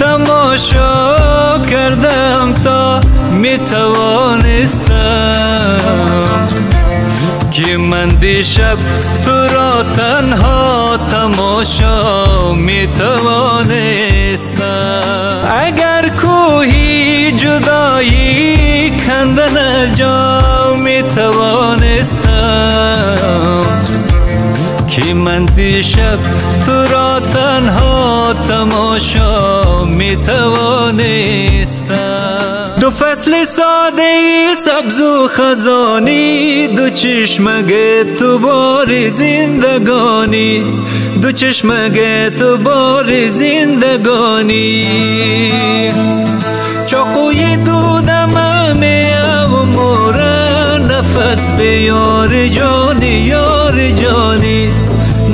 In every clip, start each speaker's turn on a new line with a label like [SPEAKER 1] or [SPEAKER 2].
[SPEAKER 1] تماشا کردم تا می توانستم که من دیشب تو را تنها تماشا می توانستم. اگر کوهی جدایی کندن از جا می توانستم که من دیشب تو را تنها تماشا می توانستم. دو فصل ساده سبز و خزانی، دو چشمک تو بار زندگانی، دو چشمک تو بار زندگانی. چاقوی دودم همه اموره، نفس به یار جانی یار جانی،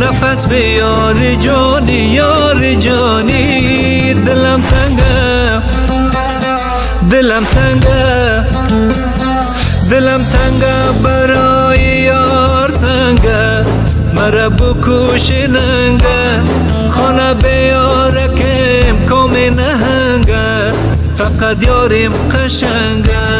[SPEAKER 1] نفس به یار جانی یار جانی. دلم تنگه دلم تنگه دلم تنگه برای یار تنگه، مرا بکوش ننگه خانه بیارکم کام نهنگه، فقط یارم قشنگه.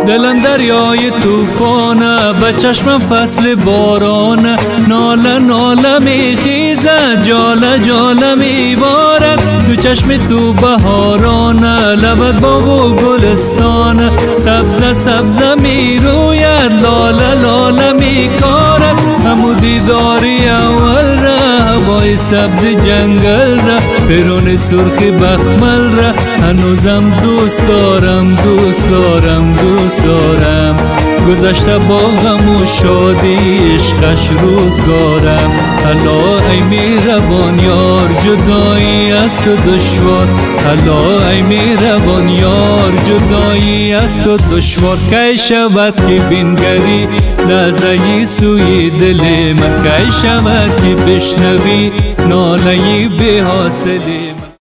[SPEAKER 1] دلم دریای توفانه، به چشمم فصل بارانه، ناله ناله می خیزد جاله جاله می بارد. دو چشم تو بهارانه، لبت باغ و گلستانه، سبزه سبزه می روید لاله لاله می کارد. همو دیداری اول را، هوای سبز جنگل را، پیرون سرخی بخمل را، هنوزم دوست دارم دوست دارم دوست دارم. گذشته با غم و شادی عشقش روزگارم. هلا ای مهربان یار جدایی از تو دشوار، هلا ای مهربان یار جدایی از تو دشوار. کی شود که بنگری لحظه‌ای سوی دل من، کی شود که بشنوی ناله‌ای بی حاصلی.